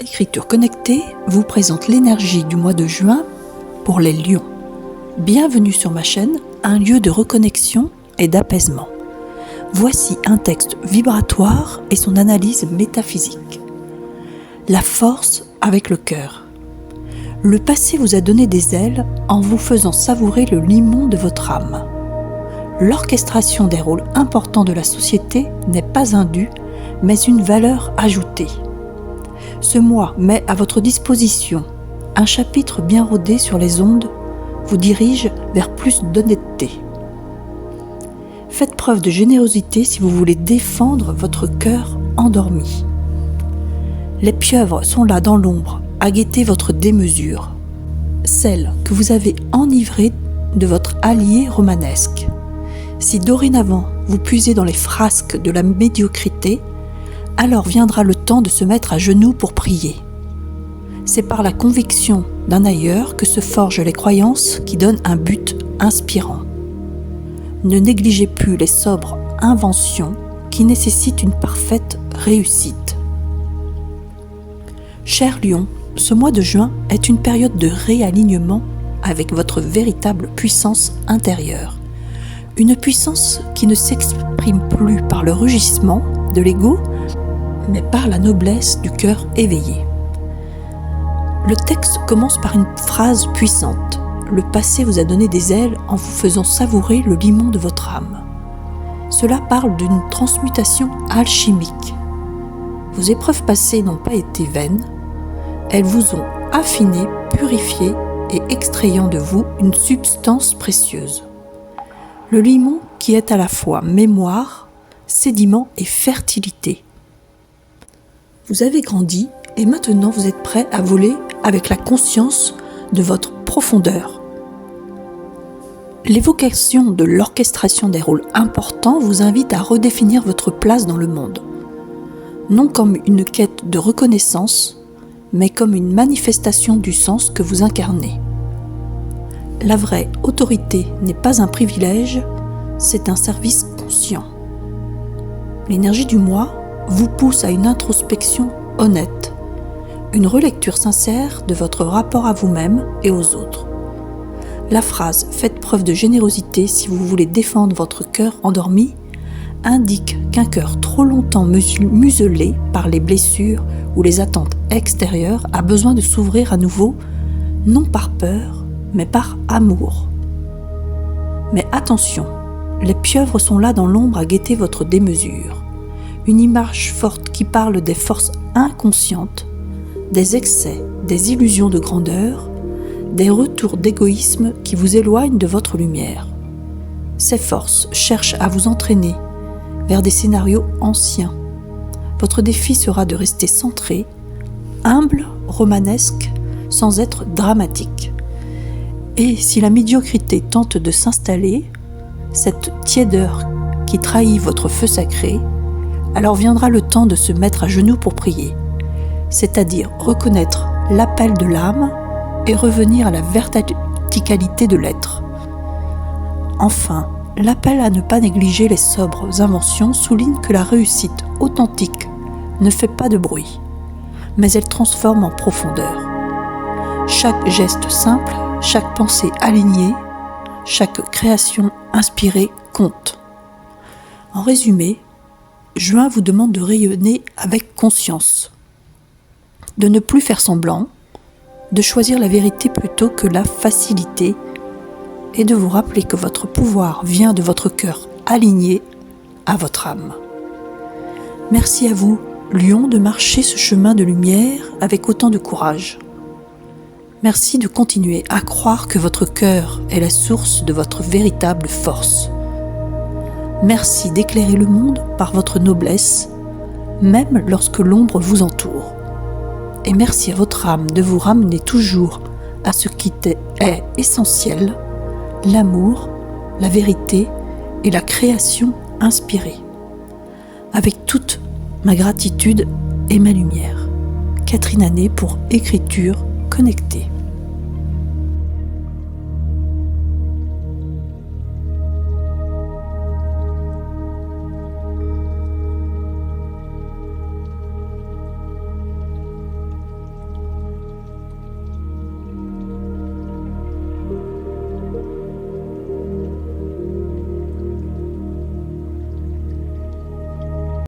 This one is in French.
Écriture connectée vous présente l'énergie du mois de juin pour les lions. Bienvenue sur ma chaîne, un lieu de reconnexion et d'apaisement. Voici un texte vibratoire et son analyse métaphysique. La force avec le cœur. Le passé vous a donné des ailes en vous faisant savourer le limon de votre âme. L'orchestration des rôles importants de la société n'est pas un dû, mais une valeur ajoutée. Ce mois met à votre disposition un chapitre bien rodé sur les ondes, vous dirige vers plus d'honnêteté. Faites preuve de générosité si vous voulez défendre votre cœur endormi. Les pieuvres sont là dans l'ombre à guetter votre démesure, celle que vous avez enivrée de votre allié romanesque. Si dorénavant vous puisez dans les frasques de la médiocrité, alors viendra le temps de se mettre à genoux pour prier. C'est par la conviction d'un ailleurs que se forgent les croyances qui donnent un but inspirant. Ne négligez plus les sobres inventions qui nécessitent une parfaite réussite. Cher Lion, ce mois de juin est une période de réalignement avec votre véritable puissance intérieure. Une puissance qui ne s'exprime plus par le rugissement de l'ego, mais par la noblesse du cœur éveillé. Le texte commence par une phrase puissante. Le passé vous a donné des ailes en vous faisant savourer le limon de votre âme. Cela parle d'une transmutation alchimique. Vos épreuves passées n'ont pas été vaines. Elles vous ont affiné, purifié et extrayant de vous une substance précieuse. Le limon qui est à la fois mémoire, sédiment et fertilité. Vous avez grandi et maintenant vous êtes prêt à voler avec la conscience de votre profondeur. L'évocation de l'orchestration des rôles importants vous invite à redéfinir votre place dans le monde, non comme une quête de reconnaissance, mais comme une manifestation du sens que vous incarnez. La vraie autorité n'est pas un privilège, c'est un service conscient. L'énergie du mois vous pousse à une introspection honnête, une relecture sincère de votre rapport à vous-même et aux autres. La phrase « Faites preuve de générosité si vous voulez défendre votre cœur endormi » indique qu'un cœur trop longtemps muselé par les blessures ou les attentes extérieures a besoin de s'ouvrir à nouveau, non par peur, mais par amour. Mais attention, les pieuvres sont là dans l'ombre à guetter votre démesure. Une image forte qui parle des forces inconscientes, des excès, des illusions de grandeur, des retours d'égoïsme qui vous éloignent de votre lumière. Ces forces cherchent à vous entraîner vers des scénarios anciens. Votre défi sera de rester centré, humble, romanesque, sans être dramatique. Et si la médiocrité tente de s'installer, cette tiédeur qui trahit votre feu sacré, alors viendra le temps de se mettre à genoux pour prier, c'est-à-dire reconnaître l'appel de l'âme et revenir à la verticalité de l'être. Enfin, l'appel à ne pas négliger les sobres inventions souligne que la réussite authentique ne fait pas de bruit, mais elle transforme en profondeur. Chaque geste simple, chaque pensée alignée, chaque création inspirée compte. En résumé, Juin vous demande de rayonner avec conscience, de ne plus faire semblant, de choisir la vérité plutôt que la facilité et de vous rappeler que votre pouvoir vient de votre cœur aligné à votre âme. Merci à vous, Lion, de marcher ce chemin de lumière avec autant de courage. Merci de continuer à croire que votre cœur est la source de votre véritable force. Merci d'éclairer le monde par votre noblesse, même lorsque l'ombre vous entoure. Et merci à votre âme de vous ramener toujours à ce qui est essentiel, l'amour, la vérité et la création inspirée. Avec toute ma gratitude et ma lumière. Catherine Anet pour Écriture connectée.